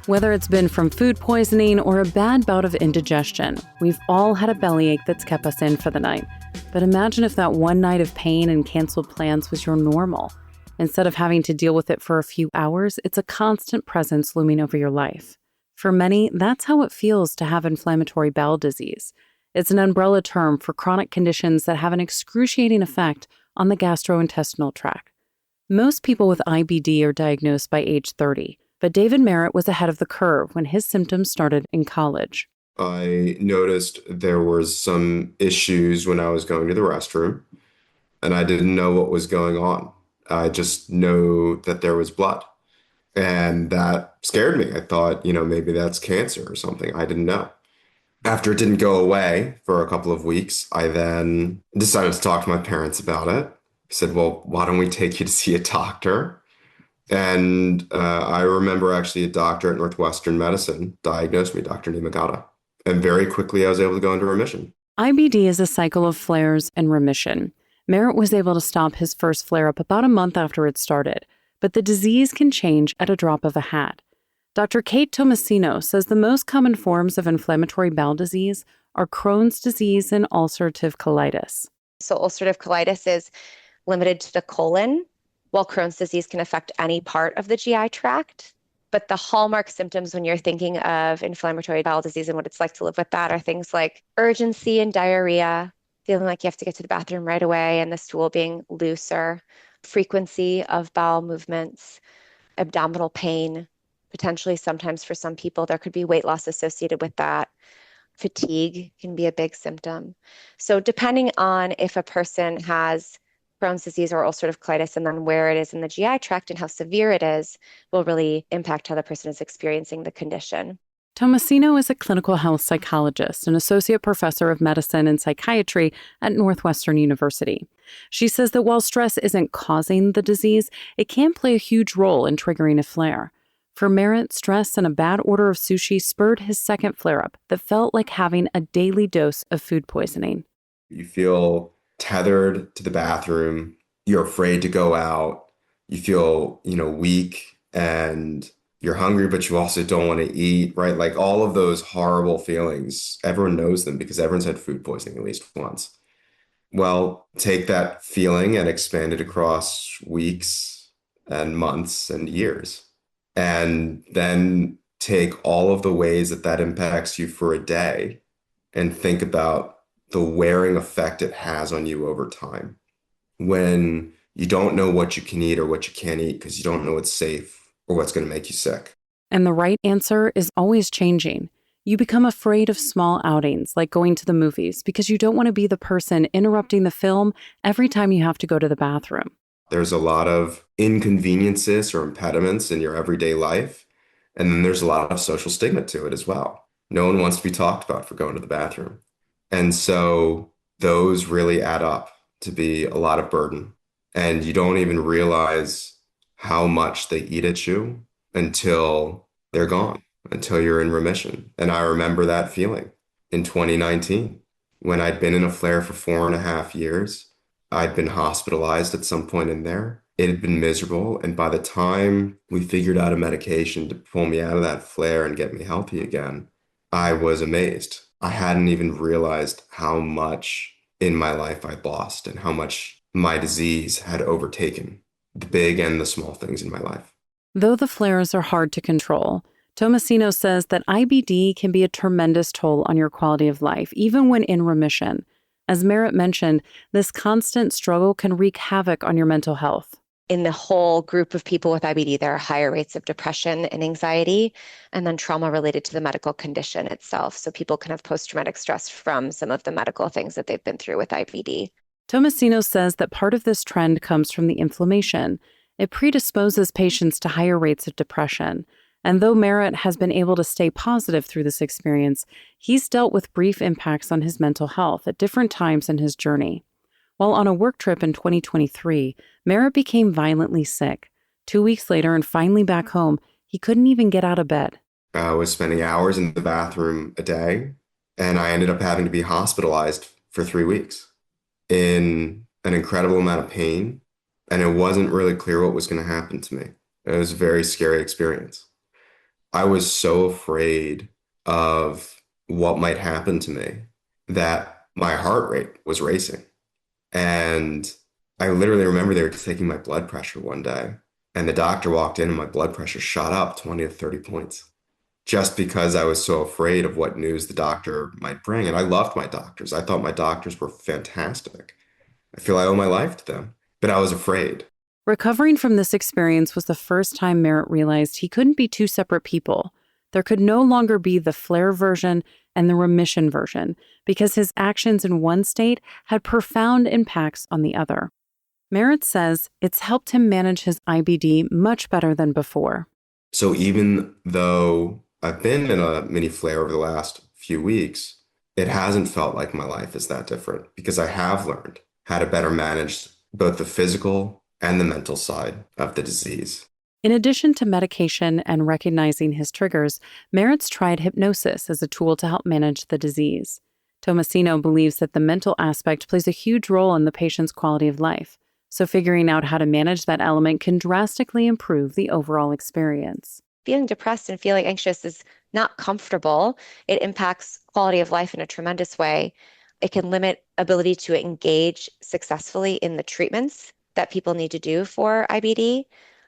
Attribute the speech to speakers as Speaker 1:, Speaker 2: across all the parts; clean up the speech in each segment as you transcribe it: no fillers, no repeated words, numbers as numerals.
Speaker 1: Whether it's been from food poisoning or a bad bout of indigestion, we've all had a bellyache that's kept us in for the night. But imagine if that one night of pain and canceled plans was your normal. Instead of having to deal with it for a few hours, it's a constant presence looming over your life. For many, that's how it feels to have inflammatory bowel disease. It's an umbrella term for chronic conditions that have an excruciating effect on the gastrointestinal tract. Most people with IBD are diagnosed by age 30. But David Merritt was ahead of the curve when his symptoms started in college.
Speaker 2: I noticed there was some issues when I was going to the restroom, and I didn't know what was going on. I just know that there was blood, and that scared me. I thought, maybe that's cancer or something. I didn't know. After it didn't go away for a couple of weeks, I then decided to talk to my parents about it. I said, well, why don't we take you to see a doctor? And I remember actually a doctor at Northwestern Medicine diagnosed me, Dr. Nimagata. And very quickly I was able to go into remission.
Speaker 1: IBD is a cycle of flares and remission. Merritt was able to stop his first flare-up about a month after it started, but the disease can change at a drop of a hat. Dr. Kate Tomasino says the most common forms of inflammatory bowel disease are Crohn's disease and ulcerative colitis.
Speaker 3: So ulcerative colitis is limited to the colon, while Crohn's disease can affect any part of the GI tract. But the hallmark symptoms when you're thinking of inflammatory bowel disease and what it's like to live with that are things like urgency and diarrhea, feeling like you have to get to the bathroom right away and the stool being looser, frequency of bowel movements, abdominal pain, potentially sometimes for some people there could be weight loss associated with that. Fatigue can be a big symptom. So depending on if a person has Crohn's disease or ulcerative colitis, and then where it is in the GI tract and how severe it is, will really impact how the person is experiencing the condition.
Speaker 1: Tomasino is a clinical health psychologist and associate professor of medicine and psychiatry at Northwestern University. She says that while stress isn't causing the disease, it can play a huge role in triggering a flare. For Merritt, stress and a bad order of sushi spurred his second flare-up that felt like having a daily dose of food poisoning.
Speaker 2: You feel tethered to the bathroom. You're afraid to go out. You feel, weak and you're hungry, but you also don't want to eat, right? Like all of those horrible feelings, everyone knows them because everyone's had food poisoning at least once. Well, take that feeling and expand it across weeks and months and years. And then take all of the ways that that impacts you for a day and think about the wearing effect it has on you over time. When you don't know what you can eat or what you can't eat because you don't know what's safe or what's going to make you sick.
Speaker 1: And the right answer is always changing. You become afraid of small outings like going to the movies because you don't want to be the person interrupting the film every time you have to go to the bathroom.
Speaker 2: There's a lot of inconveniences or impediments in your everyday life. And then there's a lot of social stigma to it as well. No one wants to be talked about for going to the bathroom. And so those really add up to be a lot of burden. And you don't even realize how much they eat at you until they're gone, until you're in remission. And I remember that feeling in 2019 when I'd been in a flare for 4.5 years. I'd been hospitalized at some point in there. It had been miserable. And by the time we figured out a medication to pull me out of that flare and get me healthy again, I was amazed. I hadn't even realized how much in my life I'd lost and how much my disease had overtaken the big and the small things in my life.
Speaker 1: Though the flares are hard to control, Tomasino says that IBD can be a tremendous toll on your quality of life, even when in remission. As Merritt mentioned, this constant struggle can wreak havoc on your mental health.
Speaker 3: In the whole group of people with IBD, there are higher rates of depression and anxiety, and then trauma related to the medical condition itself. So people can have post-traumatic stress from some of the medical things that they've been through with IBD.
Speaker 1: Tomasino says that part of this trend comes from the inflammation. It predisposes patients to higher rates of depression. And though Merritt has been able to stay positive through this experience, he's dealt with brief impacts on his mental health at different times in his journey. While on a work trip in 2023, Merritt became violently sick. 2 weeks later and finally back home, he couldn't even get out of bed.
Speaker 2: I was spending hours in the bathroom a day, and I ended up having to be hospitalized for 3 weeks in an incredible amount of pain, and it wasn't really clear what was going to happen to me. It was a very scary experience. I was so afraid of what might happen to me that my heart rate was racing. And I literally remember they were taking my blood pressure one day, and the doctor walked in and my blood pressure shot up 20 to 30 points just because I was so afraid of what news the doctor might bring. And I loved my doctors. I thought my doctors were fantastic. I feel I owe my life to them, but I was afraid.
Speaker 1: Recovering from this experience was the first time Merritt realized he couldn't be two separate people. There could no longer be the flare version and the remission version because his actions in one state had profound impacts on the other. Merritt says it's helped him manage his IBD much better than before.
Speaker 2: So even though I've been in a mini flare over the last few weeks, it hasn't felt like my life is that different because I have learned how to better manage both the physical and the mental side of the disease.
Speaker 1: In addition to medication and recognizing his triggers, Merritt's tried hypnosis as a tool to help manage the disease. Tomasino believes that the mental aspect plays a huge role in the patient's quality of life, so figuring out how to manage that element can drastically improve the overall experience.
Speaker 3: Feeling depressed and feeling anxious is not comfortable. It impacts quality of life in a tremendous way. It can limit ability to engage successfully in the treatments that people need to do for IBD.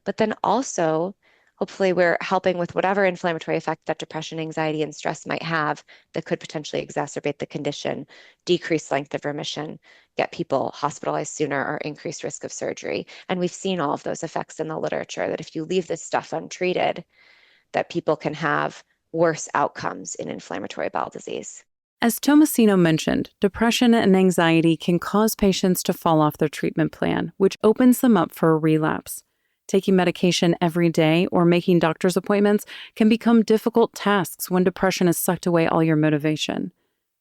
Speaker 3: But then also, hopefully, we're helping with whatever inflammatory effect that depression, anxiety, and stress might have that could potentially exacerbate the condition, decrease length of remission, get people hospitalized sooner, or increase risk of surgery. And we've seen all of those effects in the literature that if you leave this stuff untreated, that people can have worse outcomes in inflammatory bowel disease.
Speaker 1: As Tomasino mentioned, depression and anxiety can cause patients to fall off their treatment plan, which opens them up for a relapse. Taking medication every day or making doctor's appointments can become difficult tasks when depression has sucked away all your motivation.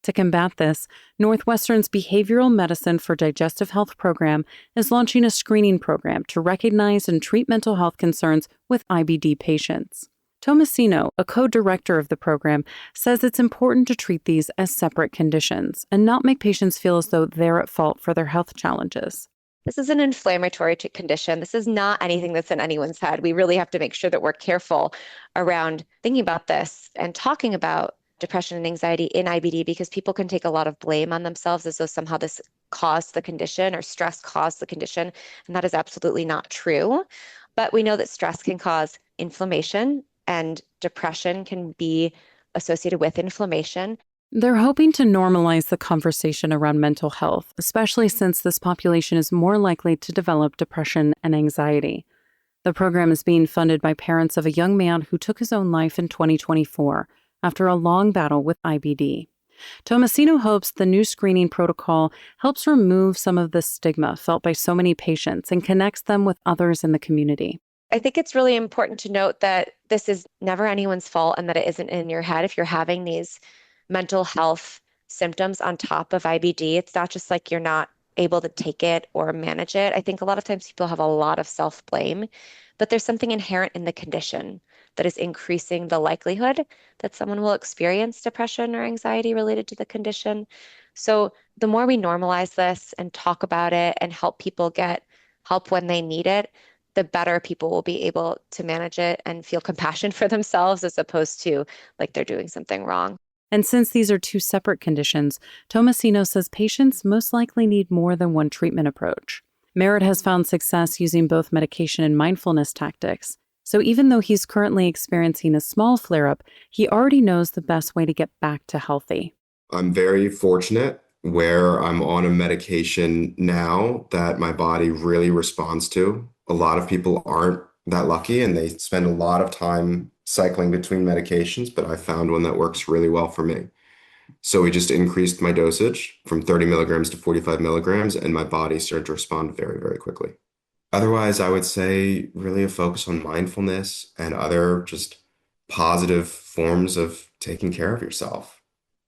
Speaker 1: To combat this, Northwestern's Behavioral Medicine for Digestive Health program is launching a screening program to recognize and treat mental health concerns with IBD patients. Tomasino, a co-director of the program, says it's important to treat these as separate conditions and not make patients feel as though they're at fault for their health challenges.
Speaker 3: This is an inflammatory condition. This is not anything that's in anyone's head. We really have to make sure that we're careful around thinking about this and talking about depression and anxiety in IBD because people can take a lot of blame on themselves as though somehow this caused the condition or stress caused the condition. And that is absolutely not true. But we know that stress can cause inflammation and depression can be associated with inflammation.
Speaker 1: They're hoping to normalize the conversation around mental health, especially since this population is more likely to develop depression and anxiety. The program is being funded by parents of a young man who took his own life in 2024 after a long battle with IBD. Tomasino hopes the new screening protocol helps remove some of the stigma felt by so many patients and connects them with others in the community.
Speaker 3: I think it's really important to note that this is never anyone's fault and that it isn't in your head if you're having these mental health symptoms on top of IBD. It's not just like you're not able to take it or manage it. I think a lot of times people have a lot of self-blame, but there's something inherent in the condition that is increasing the likelihood that someone will experience depression or anxiety related to the condition. So the more we normalize this and talk about it and help people get help when they need it, the better people will be able to manage it and feel compassion for themselves as opposed to like they're doing something wrong.
Speaker 1: And since these are two separate conditions, Tomasino says patients most likely need more than one treatment approach. Merritt has found success using both medication and mindfulness tactics. So even though he's currently experiencing a small flare-up, he already knows the best way to get back to healthy.
Speaker 2: I'm very fortunate where I'm on a medication now that my body really responds to. A lot of people aren't that lucky and they spend a lot of time cycling between medications, but I found one that works really well for me. So we just increased my dosage from 30 milligrams to 45 milligrams, and my body started to respond very, very quickly. Otherwise, I would say really a focus on mindfulness and other just positive forms of taking care of yourself.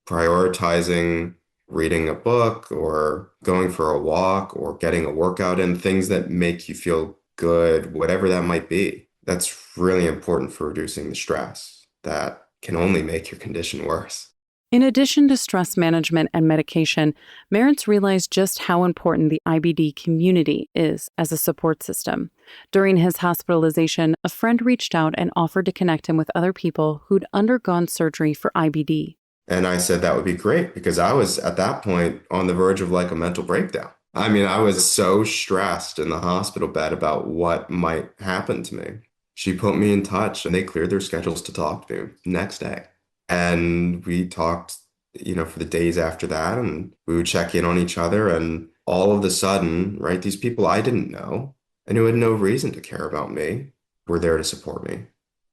Speaker 2: Prioritizing reading a book or going for a walk or getting a workout in, things that make you feel good, whatever that might be. That's really important for reducing the stress that can only make your condition worse.
Speaker 1: In addition to stress management and medication, Meritz realized just how important the IBD community is as a support system. During his hospitalization, a friend reached out and offered to connect him with other people who'd undergone surgery for IBD.
Speaker 2: And I said that would be great because I was at that point on the verge of like a mental breakdown. I mean, I was so stressed in the hospital bed about what might happen to me. She put me in touch and they cleared their schedules to talk to me next day. And we talked, for the days after that, and we would check in on each other. And all of a sudden, right, these people I didn't know and who had no reason to care about me were there to support me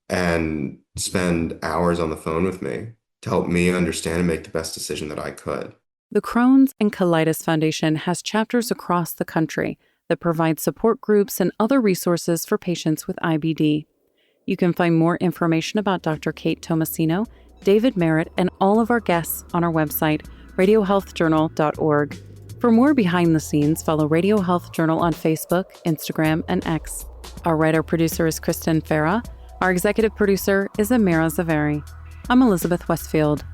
Speaker 2: and spend hours on the phone with me to help me understand and make the best decision that I could.
Speaker 1: The Crohn's and Colitis Foundation has chapters across the country that provide support groups and other resources for patients with IBD. You can find more information about Dr. Kate Tomasino, David Merritt, and all of our guests on our website, radiohealthjournal.org. For more behind the scenes, follow Radio Health Journal on Facebook, Instagram, and X. Our writer-producer is Kristen Farah. Our executive producer is Amira Zaveri. I'm Elizabeth Westfield.